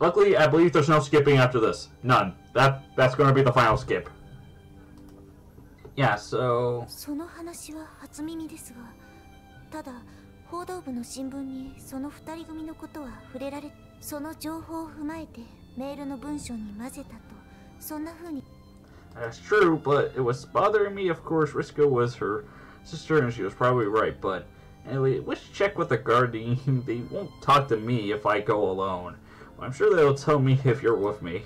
Luckily, I believe there's no skipping after this. None. That's going to be the final skip. Yeah, so... その話は初耳ですが、ただ報道部の新聞にその二人組のことは触れられ、その情報を踏まえてメールの文章に混ぜたと、そんな風に。That's true, but it was bothering me. Of course, Risco was her sister, and she was probably right. But anyway, let's check with the guardian. They won't talk to me if I go alone. But I'm sure they'll tell me if you're with me.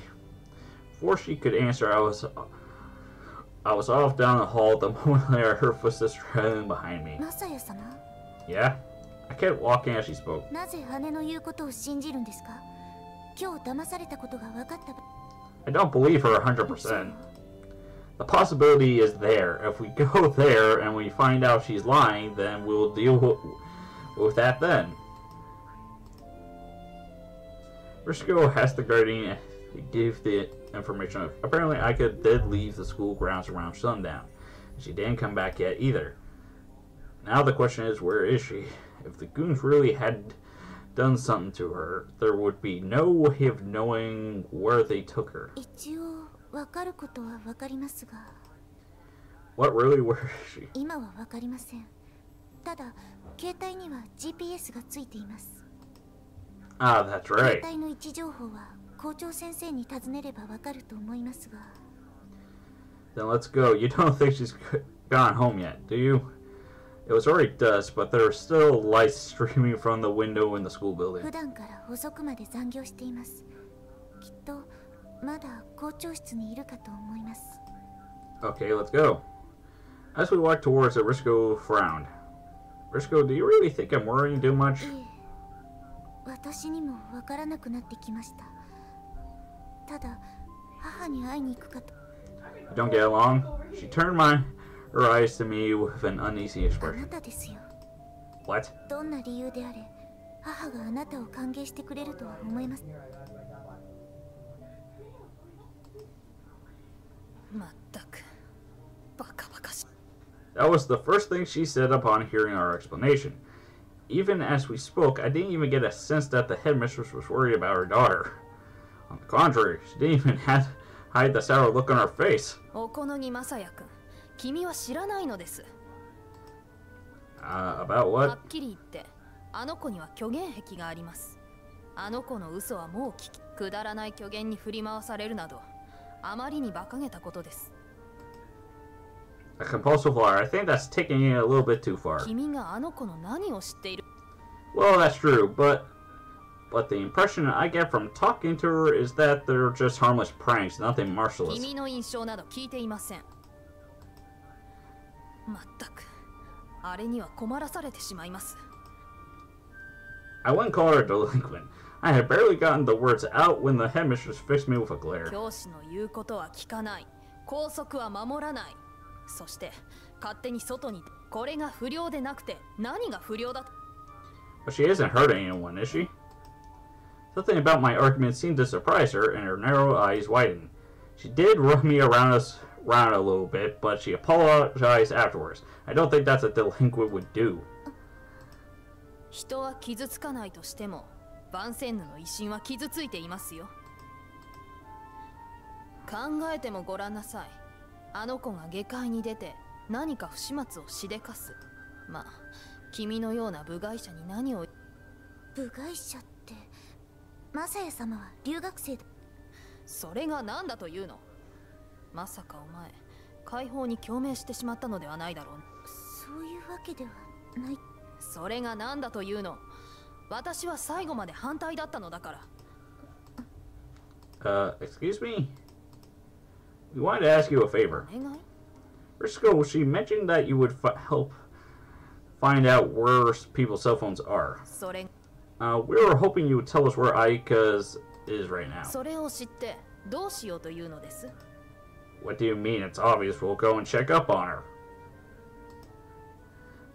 Before she could answer, I was off down the hall the moment I heard her footsteps trailing behind me. Masaya-sama? Yeah? I kept walking as she spoke. なぜ姉の言うことを信じるんですか? 今日騙されたことが分かった。 I don't believe her 100%. The possibility is there. If we go there and we find out she's lying, then we'll deal with that then. Risco asked the guardian to give the information. Apparently, Aika did leave the school grounds around sundown. She didn't come back yet either. Now the question is, where is she? If the goons really had done something to her, there would be no way of knowing where they took her. 一応分かることは分かりますが。 What really? Where is she? 今は分かりません。ただ携帯には GPS がついています。 Ah, that's right. 携帯の位置情報は校長先生に尋ねれば分かると思いますが。 Then let's go. You don't think she's gone home yet, do you? It was already dusk, but there were still lights streaming from the window in the school building. 普段から遅くまで残業しています。きっとまだ校長室にいるかと思います。 Okay, let's go. As we walked towards it, Risco frowned. Risco, do you really think I'm worrying too much? 私にも分からなくなってきました。ただ母に会いに行くかと。 You don't get along? She turned her eyes to me with an uneasy あ expression. なたですよ。 What? どんな理由であれ、母があなたを歓迎してくれるとは思います。まったく、バカバカしい。 That was the first thing she said upon hearing our explanation. Even as we spoke, I didn't even get a sense that the headmistress was worried about her daughter. On the contrary, she didn't even hide the sour look on her face. おこのぎまさやくん、君は知らないのです。About は what? っきり言って、あの子には虚言癖があります。あの子の嘘はもう聞き、くだらない虚言に振り回されるなど、あまりに馬鹿げたことです。 A compulsive liar. I think that's taking it a little bit too far. 君があの子の何を知っている? Well, that's true, but the impression I get from talking to her is that they're just harmless pranks, nothing merciless. 君の印象など聞いていません。まったく、あれには困らされてしまいます。 I wouldn't call her a delinquent. I had barely gotten the words out when the headmistress fixed me with a glare. 教師の言うことは聞かない。校則は守らない。そして勝手に外に。これが不良でなくて何が不良だと。 But she isn't hurting anyone, is she? Something about my argument seemed to surprise her, and her narrow eyes widened. She did run me around a little bit, but she apologized afterwards. I don't think that's what a delinquent would do. 人は傷つかないとしても、バンセンヌの威信は傷ついていますよ。考えてもごらんなさい。あの子が下界に出て何か不始末をしでかす。まあ、君のような部外者に何を。部外者って、マサヤ様は留学生だ。それが何だというの？まさかお前、解放に共鳴してしまったのではないだろう。そういうわけではない。それが何だというの？私は最後まで反対だったのだから。Excuse me? We wanted to ask you a favor. Risco, she mentioned that you would help find out where people's cell phones are. We were hoping you would tell us where Aika's is right now. それを知ってどうしようというのです？ What do you mean? It's obvious. We'll go and check up on her.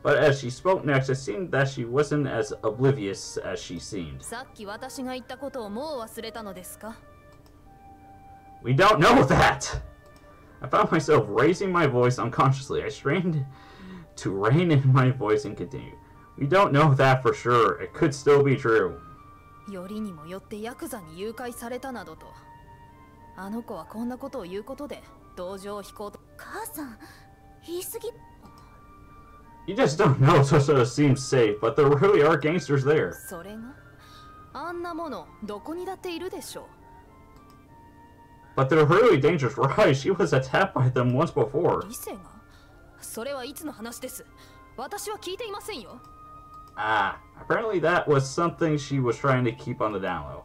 But as she spoke next, it seemed that she wasn't as oblivious as she seemed. さっき私が言ったことをもう忘れたのですか? We don't know that! I found myself raising my voice unconsciously. I strained to rein in my voice and continue. We don't know that for sure. It could still be true. よりにもよってヤクザに誘拐されたなどと。あの子はこんなことを言うことで同情を引こうと。母さん、言い過ぎ。 You just don't know, so it seems safe, but there really are gangsters there. それがあんなものどこにだっているでしょう。 But they're really dangerous, right? She was attacked by them once before. リセがそれはいつの話です。私は聞いていませんよ。Ah, apparently that was something she was trying to keep on the down low.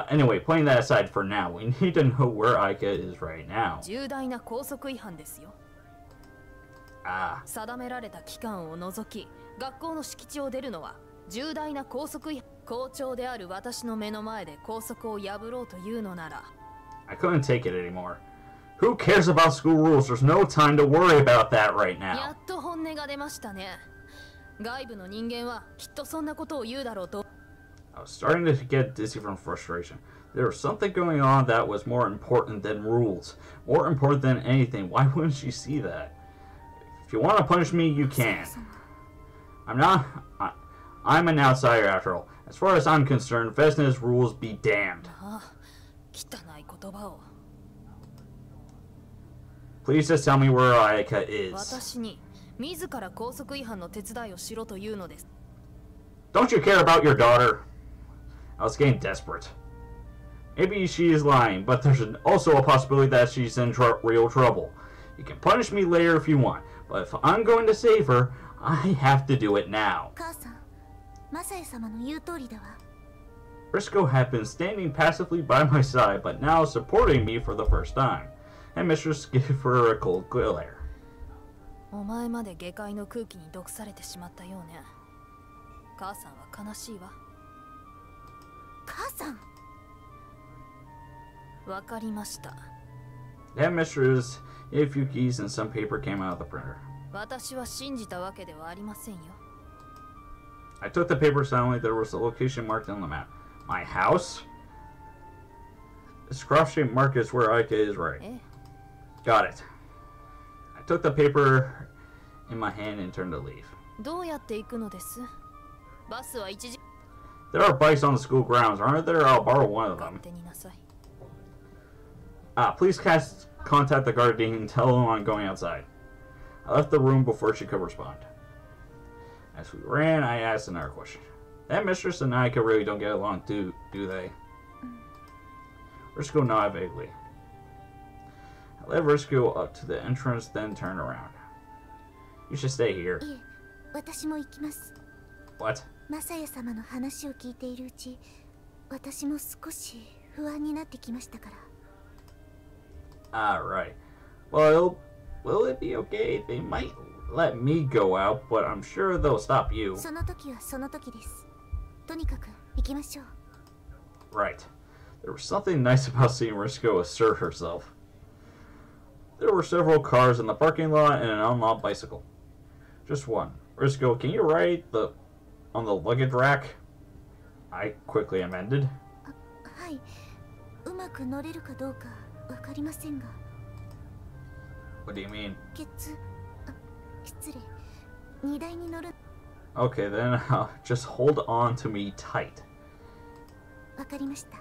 Anyway, putting that aside for now, we need to know where Aika is right now. 重大な校則違反ですよ。Ah, 定められた期間を除き、学校の敷地を出るのは重大な校則違反。校長である私の目の前で校則を破ろうというのなら。I couldn't take it anymore. Who cares about school rules? There's no time to worry about that right や now. っと本音が出ましたね。外部の人間はきっとそんなことを言うだろうと。I was starting to get dizzy from frustration. There was something going on that was more important than rules. More important than anything. Why wouldn't she see that? If you want to punish me, you can. I'm an outsider after all. As far as I'm concerned, Vesna's rules be damned. ああ、汚い言葉を。 Please just tell me where Ayaka is. 私に自ら校則違反の手伝いをしろというのです。 Don't you care about your daughter? I was getting desperate. Maybe she is lying, but there's also a possibility that she's in real trouble. You can punish me later if you want, but if I'm going to save her, I have to do it now. 母さん、マサヤ様の言う通りだわ。 Briscoe had been standing passively by my side, but now supporting me for the first time. And Mistress gave her a cold glare. お前まで下界の空気に毒されてしまったようね。母さんは悲しいわ。母さん。わかりました。 Then Mistress gave a few keys and some paper came out of the printer. 私は信じたわけではありませんよ。 I took the paper silently. There was a location marked on the map. My house? This cross-shaped mark is where Aika is, right? ええ。 Got it. I took the paper in my hand and turned to leave. どうやって行くのです？バスは1時。 There are bikes on the school grounds, aren't there? I'll borrow one of 勝 them. 手になさい。 Please contact the guardian and tell him I'm going outside. I left the room before she could respond. As we ran, I asked another question. That Mistress and Aika really don't get along, do they? Risco nodded vaguely. I led Risco up to the entrance, then turned around. You should stay here. いえ、私も行きます。 What? マサヤ様の話を聞いているうち、私も少し不安になってきましたから。 Ah, right. Well, will it be okay? They might let me go out, but I'm sure they'll stop you. その時はその時です。とにかく行きましょう。 Right. There was something nice about seeing Risco assert herself. There were several cars in the parking lot and an unlocked bicycle. Just one. Risco, can you ride on the luggage rack? I quickly amended. はい。うまく乗れるかどうかわかりませんが。 What do you mean? 失礼。荷台に乗る。 Okay, then just hold on to me tight. わかりました。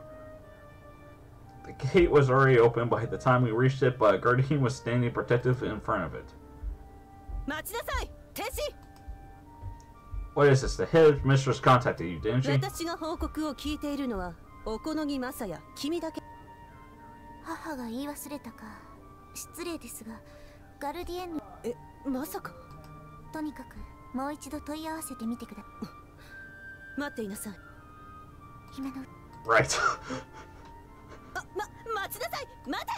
The gate was already open by the time we reached it, but a guardian was standing protective in front of it. 待ちなさい、停止。 What is this? The head mistress contacted you, didn't she? 私が報告を聞いているのはおこのぎまさや君だけ。母が言い忘れたか失礼ですが、ガルディエンヌ。え、まさか。とにかくもう一度問い合わせてみてください。待っていなさい。姫の。 Right. 待ちなさい、待て。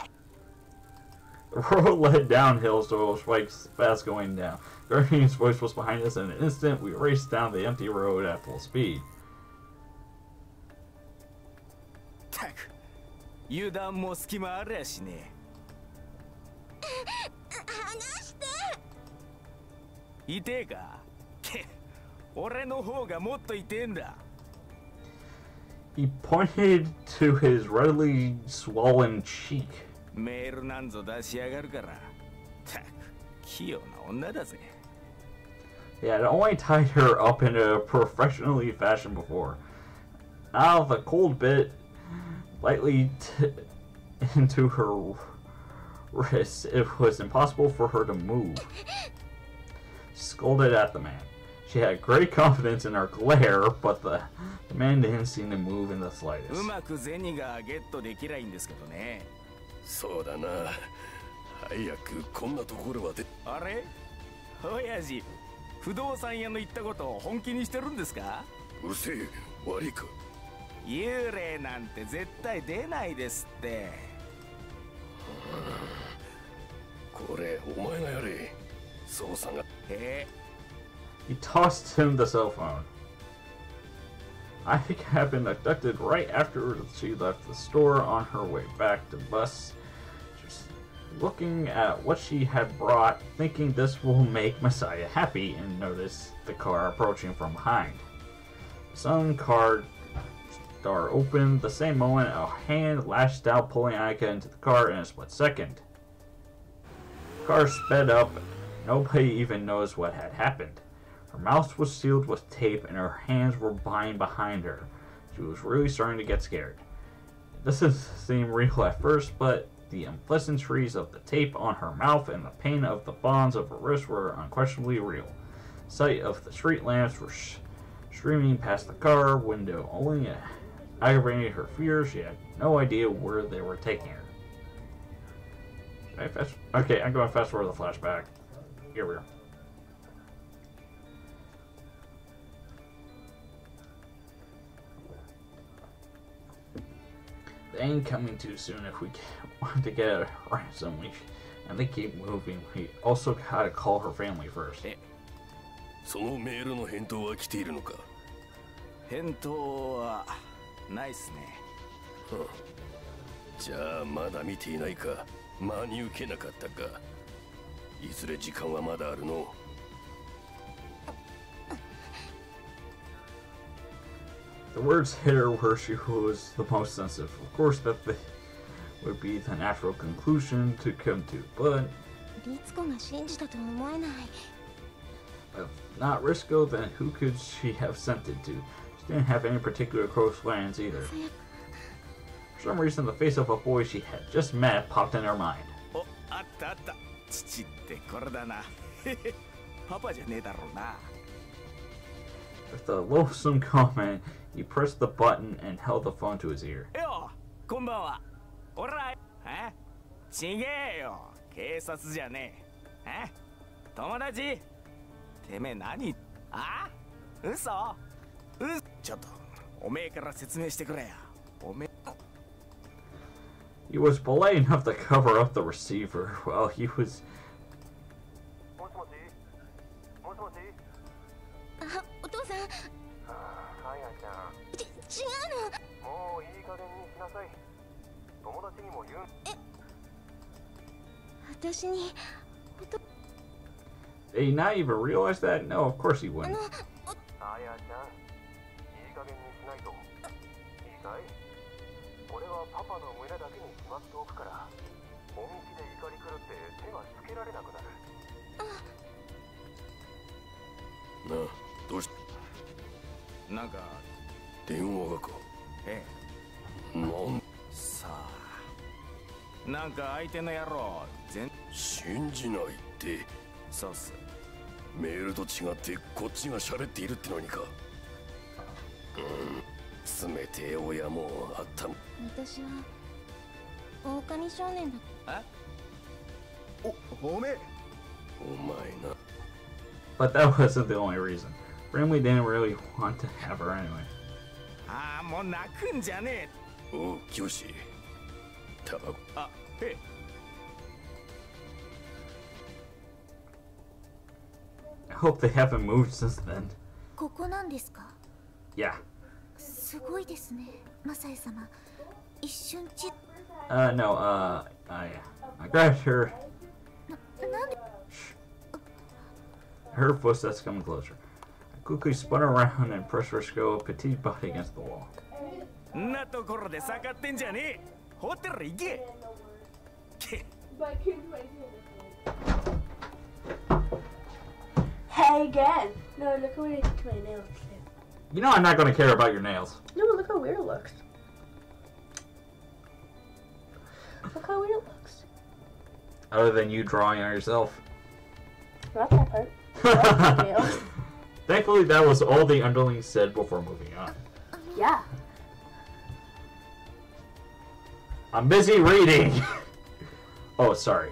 The road led downhill, so it was fast going down. Guardian's voice was behind us. In an instant, we raced down the empty road at full speed. たく、油断も隙間ありゃしねえ。話して。痛えか？け、俺の方がもっと痛えんだ。 He pointed to his redly swollen cheek. メールなんぞ出しやがるから。たく、器用な女だぜ。 He had only tied her up in a professionally fashion before. Now the cold bit lightly into her wrist. It was impossible for her to move. She scolded at the man. She had great confidence in her glare, but the man didn't seem to move in the slightest. うまく銭がゲットできりゃいいんですけどね。そうだな。早くこんなところまで。あれ？親父、不動産屋の言ったことを本気にしてるんですか？うるせえ、悪いか。幽霊なんて絶対出ないですって。これお前がやれ。捜査が。He tossed him the cell phone. Ivy had been abducted right after she left the store on her way back to the bus. She was looking at what she had brought, thinking this will make Messiah happy, and noticed the car approaching from behind. The sun car door opened the same moment a hand lashed out, pulling Aika into the car in a split second. The car sped up. Nobody even knows what had happened. Her mouth was sealed with tape and her hands were bind behind her. She was really starting to get scared. It doesn't seem real at first, but the unpleasantries of the tape on her mouth and the pain of the bonds of her wrist were unquestionably real. The sight of the street lamps were streaming past the car window only aggravated her fears. She had no idea where they were taking her. Should I fast? Okay, I'm going to fast forward the flashback. Here we are. They ain't coming too soon if we want to get a ransom. And they keep moving. We also gotta call her family first. そのメールの返答は来ているのか？返答はないっすね。じゃあまだ見ていないか。真に受けなかったか。いずれ時間はまだあるの。The words hit her where she was the most sensitive. Of course, that would be the natural conclusion to come to, but if not Risco, then who could she have sent it to? She didn't have any particular close friends either. For some reason, the face of a boy she had just met popped in her mind. お、あったあった。父ってこれだな。パパじゃねえだろうな。With a loathsome comment, he pressed the button and held the phone to his ear. よ、こんばんは。おら、ちげえよ。警察じゃねえ。友達？てめえ何？嘘？ちょっと、おめえから説明してくれよ。おめえ。He was polite enough to cover up the receiver while he was. お父さん。違うの。もういい加減にしなさい。友達にも言う。私に。Did he not even realize that? No, of course he wouldn't. あやちゃん、いい加減にしないと。いいかい？俺はパパの胸だけにしまっておくから、本気で怒り狂って手がつけられなくなる。なあ、どうし？なんか電話がか。なんさあ、なんか相手の野郎信じないって。そうっす。メールと違ってこっちが喋っているってのにか。冷てえ親もあったの。私は狼少年だ。おめえ。お前な。But that wasn't the only reason. Brimley didn't really want to have her anyway. もう泣くんじゃねえ。おう、教師。タバコ。I hope they haven't moved since then. ここなんですか? Yeah. すごいですね、マサエ様。一瞬ち。No, I grabbed her. なんで? Her footsteps coming closer. I quickly spun around and pressed Risco's petite body against the wall. んなところで下がってんじゃねえ。ホテル行け。Hey again. No, look what I did to my nails. You know I'm not going to care about your nails. No, look how weird it looks. Look how weird it looks. Other than you drawing on yourself. Not that part. That's my nails. Thankfully, that was all the underlings said before moving on. Yeah. I'm busy reading! Oh, sorry.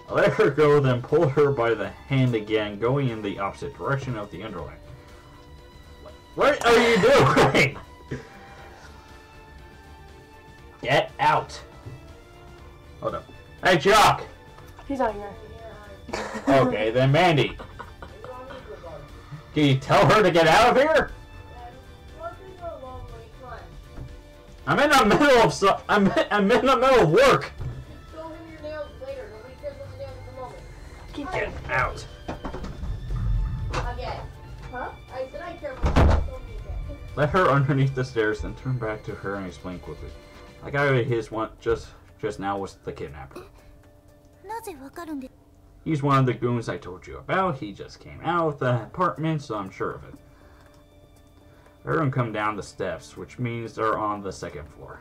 I let her go, then pulled her by the hand again, going in the opposite direction of the underling. What are you doing? Get out. Hold up. Hey, Jock! He's on here. Okay, then Mandy. Can you tell her to get out of here? I'm in the middle of I'm in the middle of work. Show him your nails later. Nobody cares about the nails at the moment. Get out. Again. Huh? I said I care about the nails. Don't be again. Let her underneath the stairs, then turn back to her and explain quickly. The guy with his one just now was the kidnapper. なぜわかるんで He's one of the goons I told you about. He just came out of the apartment, so I'm sure of it. Everyone come down the steps, which means they're on the second floor.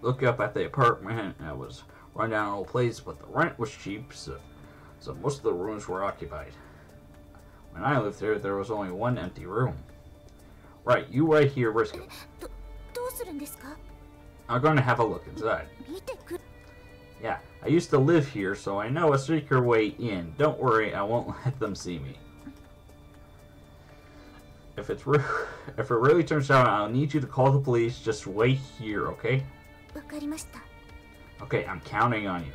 Look up at the apartment. It was run down old place, but the rent was cheap, so most of the rooms were occupied. When I lived there was only one empty room. Right, you right here, Risco. どうするんですか I'm going to have a look inside. 見てく Yeah, I used to live here, so I know a secret way in. Don't worry, I won't let them see me. If it really turns out, I'll need you to call the police. Just wait here, okay? わかりました Okay, I'm counting on you.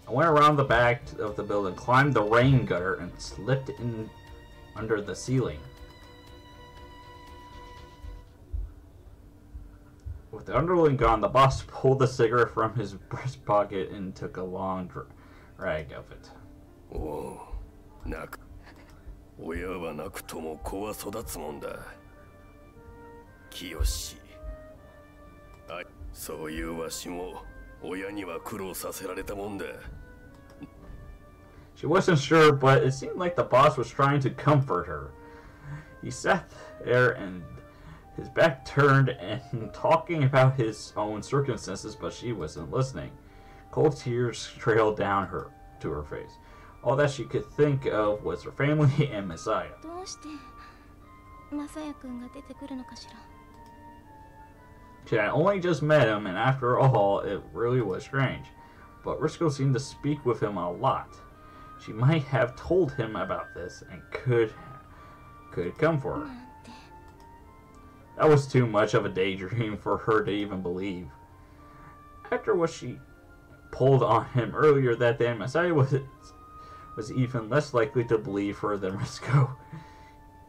I went around the back of the building, climbed the rain gutter, and slipped in under the ceiling. With the underling gone, the boss pulled a cigarette from his breast pocket and took a long drag of it. おう、泣く。親は泣くとも子は育つもんだ。清。そういうわしも親には苦労させられたもんだ。She wasn't sure, but it seemed like the boss was trying to comfort her. He sat there and his back turned and talking about his own circumstances, but she wasn't listening. Cold tears trailed down to her face. All that she could think of was her family and Messiah. どうしてマサヤくんが出てくるのかしら She had only just met him, and after all, it really was strange. But Risco seemed to speak with him a lot. She might have told him about this and could come for her. That was too much of a daydream for her to even believe. After what she pulled on him earlier that day, Messiah was even less likely to believe her than Risco.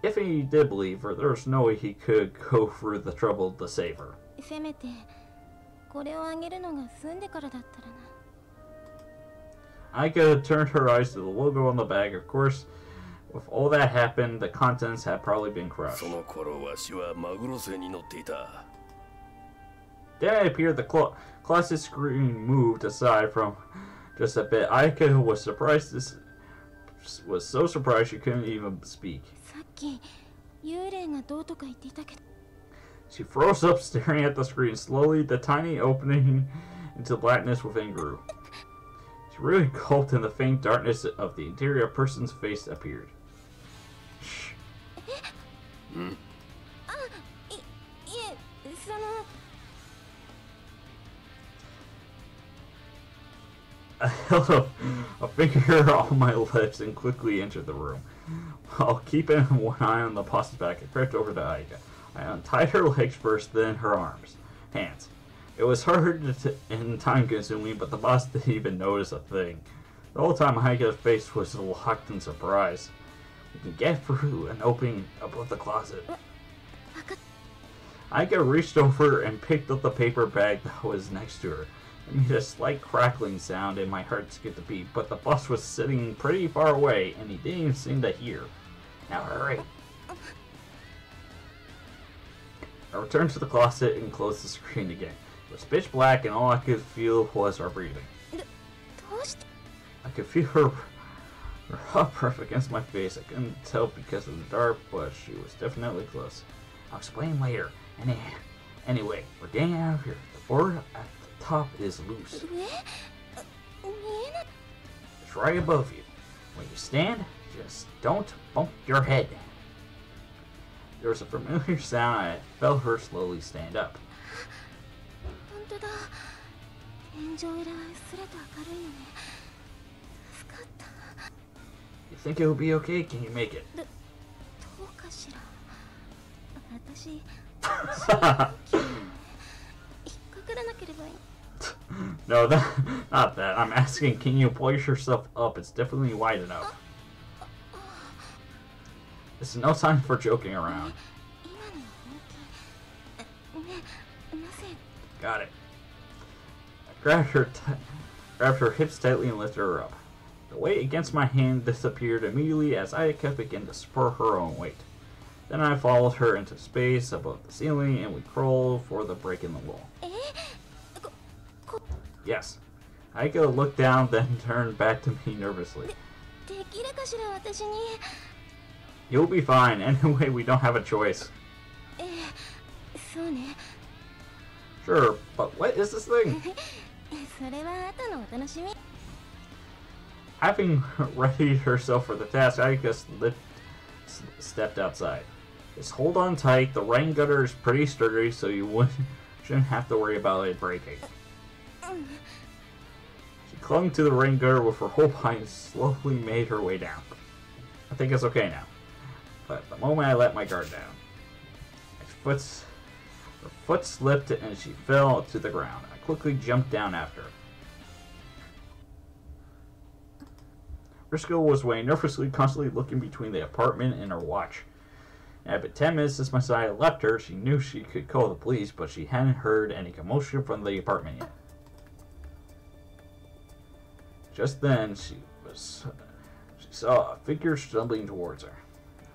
If he did believe her, there was no way he could go through the trouble to save her. せめてこれをあげるのが済んでからだったらな Aika turned her eyes to the logo on the bag. Of course, with all that happened, the contents had probably been crushed. その頃わしはマグロ船に乗っていた。 Then it appeared the closet screen moved aside from just a bit. Aika was so surprised she couldn't even speak. さっき幽霊がどうとか言っていたけど She froze up, staring at the screen. Slowly, the tiny opening into blackness within grew. She really gulped, and the faint darkness of the interior person's face appeared. Shh. あいえその I held a finger on my lips and quickly entered the room. While keeping one eye on the boss's back, I crept over to Aika. I untied her legs first, then her hands. It was hard and time-consuming, but the boss didn't even notice a thing. The whole time, Aika's face was locked in surprise. We can get through an opening above the closet. Aika reached over and picked up the paper bag that was next to her. It made a slight crackling sound, and my heart skipped a beat, but the boss was sitting pretty far away, and he didn't even seem to hear. Now hurry. I returned to the closet and closed the screen again. It was pitch black, and all I could feel was her breathing. I could feel her up rough against my face. I couldn't tell because of the dark, but she was definitely close. I'll explain later. Anyway, we're getting out of here. The board at the top is loose. It's right above you. When you stand, just don't bump your head. There was a familiar sound, and I felt her slowly stand up. You think it will be okay? Can you make it? No, not that. I'm asking, can you push yourself up? It's definitely wide enough. This is no time for joking around. Got it. I grabbed her hips tightly and lifted her up. The weight against my hand disappeared immediately as Ayaka began to support her own weight. Then I followed her into space above the ceiling and we crawled for the break in the wall. Yes. Ayaka looked down, then turned back to me nervously. You'll be fine. Anyway, we don't have a choice. Sure, but what is this thing? Having readied herself for the task, Ayaka stepped outside. Just hold on tight. The rain gutter is pretty sturdy, so you shouldn't have to worry about it breaking. She clung to the rain gutter with her whole body and slowly made her way down. I think it's okay now. But the moment I let my guard down, her foot slipped and she fell to the ground. I quickly jumped down after her. Risco was waiting nervously, constantly looking between the apartment and her watch. It had been 10 minutes since Messiah left her. She knew she could call the police, but she hadn't heard any commotion from the apartment yet. Just then, she saw a figure stumbling towards her.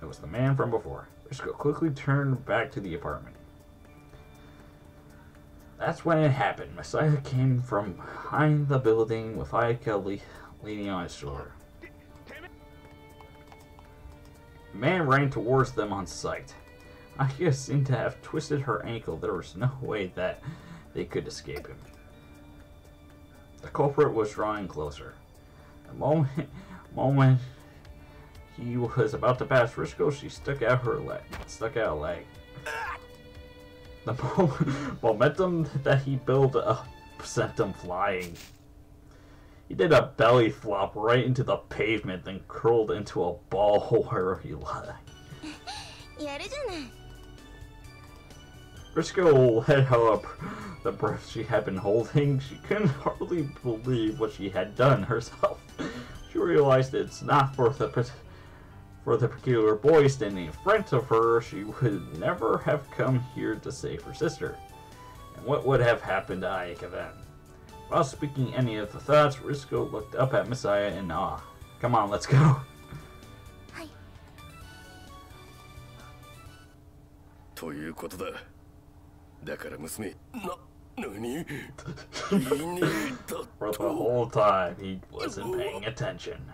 It was the man from before. Risco quickly turned back to the apartment. That's when it happened. Messiah came from behind the building with Ayaka leaning on his shoulder. The man ran towards them on sight. Ayaka seemed to have twisted her ankle. There was no way that they could escape him. The culprit was drawing closer. The moment he was about to pass Risco, she stuck out a leg. The momentum that he built up sent him flying. He did a belly flop right into the pavement, then curled into a ball where he lay. Risco let up the breath she had been holding. She couldn't hardly believe what she had done herself. She realized it's not for the peculiar boy standing in front of her. She would never have come here to save her sister. And what would have happened to Ayaka then? While speaking any of the thoughts, Risco looked up at Messiah in awe. Come on, let's go. For the whole time, he wasn't paying attention.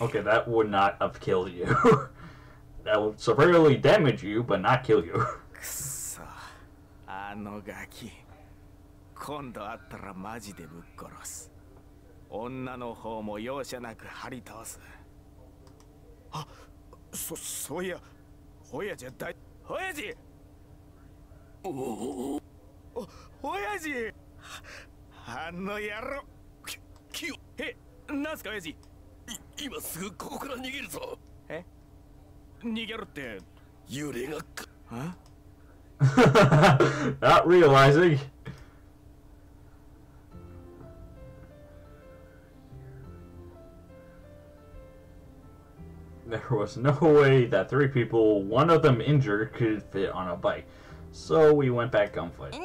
Okay, that would not have killed you. That would severely damage you, but not kill you. Not realizing. There was no way that 3 people, one of them injured, could fit on a bike. So we went back on foot.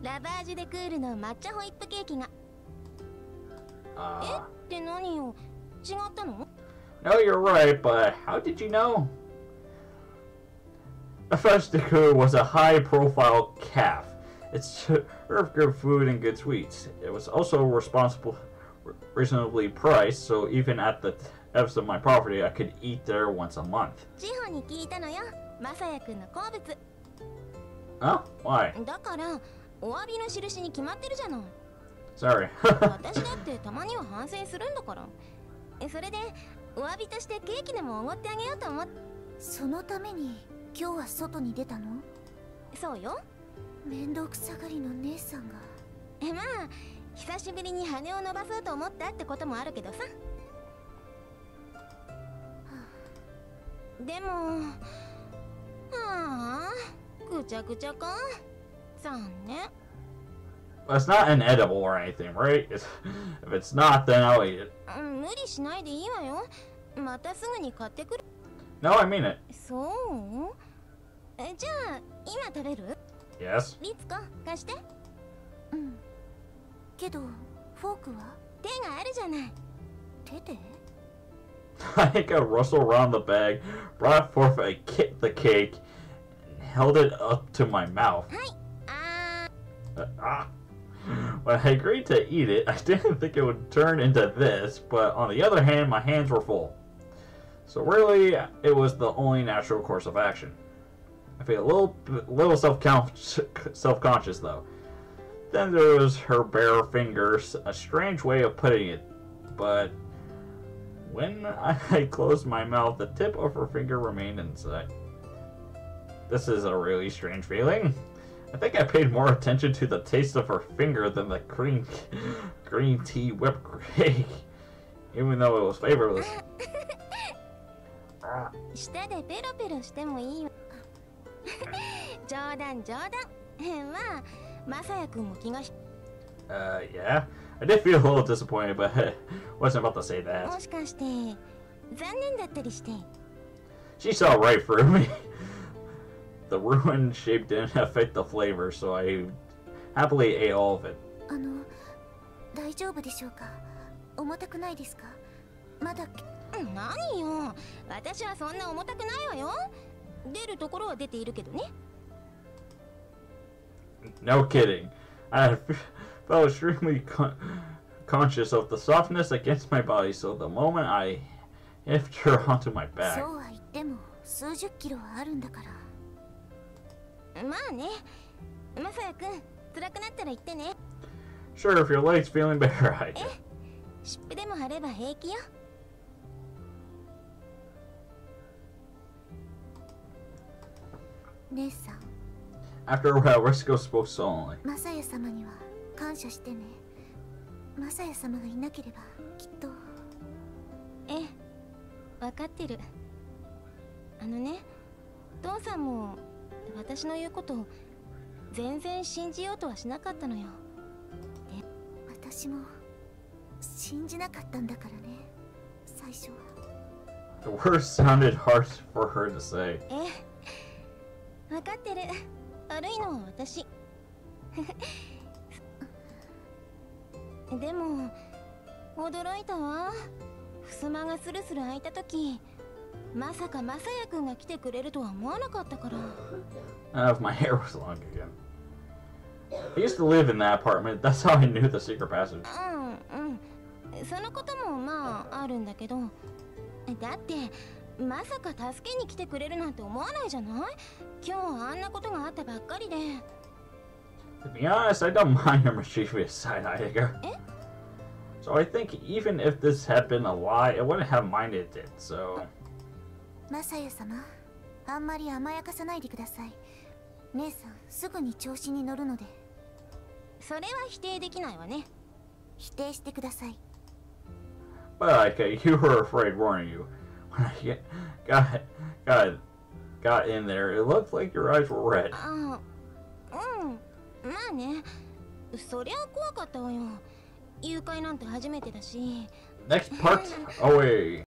ラバージュデクールの抹茶ホイップケーキが。えって何よ、違ったの？ No, you're right, but how did you know? Evangile was a high-profile calf. It served good food and good sweets. It was also reasonably priced, so even at the depths of my poverty, I could eat there once a month. ジホに聞いたのよ、マサヤくんの好物。Huh? Why? だから、お詫びの印に決まってるじゃない。Sorry. 私だってたまには反省するんだから。それで、お詫びとしてケーキでもおごってあげようと思って。そのために今日は外に出たの？そうよ。面倒くさがりの姉さんが。まあ久しぶりに羽を伸ばそうと思ったってこともあるけどさ。でもぐちゃぐちゃか。残念。Well, it's not inedible or anything, right? If it's not, then I'll eat it. 無理しないでいいわよ。またすぐに買ってくる。No, I mean it. そう？じゃあ今食べる？ Yes. リツコ、貸して。けどフォークは？手があるじゃない。手で？ I think I rustled around the bag, brought forth the cake, and held it up to my mouth. When I agreed to eat it, I didn't think it would turn into this, but on the other hand, my hands were full. So really, it was the only natural course of action. I feel a little self-conscious though. Then there was her bare fingers, a strange way of putting it, but when I closed my mouth, the tip of her finger remained inside. This is a really strange feeling. I think I paid more attention to the taste of her finger than the green tea whipped cake, even though it was flavorless. 舌でペロペロしてもいいよ。冗談。まあ、マサヤ君も気がし。Yeah. I did feel a little disappointed, but I wasn't about to say that. もしかして残念だったりして。She saw right through me. The ruined shape didn't affect the flavor, so I happily ate all of it. 大丈夫でしょうか？重たくないですか？まだ。何よ、私はそんな重たくないわよ。出るところは出ているけどね。No kidding. I felt extremely conscious of the softness against my body, so the moment I lifted her onto my back. そうは言っても数十キロはあるんだから。まあね、マサヤ君、辛くなったら言ってね。Sure, if your leg's feeling better, I can. 湿布でも貼れば平気よ。姉さん。After a while, Risco spoke solemnly. マサヤ様には感謝してね。マサヤ様がいなければきっと。分かってる。父さんも私の言うことを全然信じようとはしなかったのよ。で、私も信じなかったんだからね、最初は。The words sounded harsh for her to say. 分かってる。悪いのは私。でも驚いたわ。襖がスルスル開いた時、まさかマサヤ君が来てくれるとは思わなかったから。If my hair was long again. I used to live in that apartment. That's how I knew the secret passage. そのこともまああるんだけど、だってまさか助けに来てくれるなんて思わないじゃない？今日あんなことがあったばっかりで。To be honest, I don't mind her mischievous side either. So I think even if this had been a lie, I wouldn't have minded it, so... マサヤ様、あんまり甘やかさないでください。姉さん、すぐに調子に乗るので。それは否定できないわね。否定してください。But okay, you were afraid, weren't you? When I got in there, it looked like your eyes were red. まあね。そりゃ怖かったわよ。誘拐なんて初めてだし。Next part, away.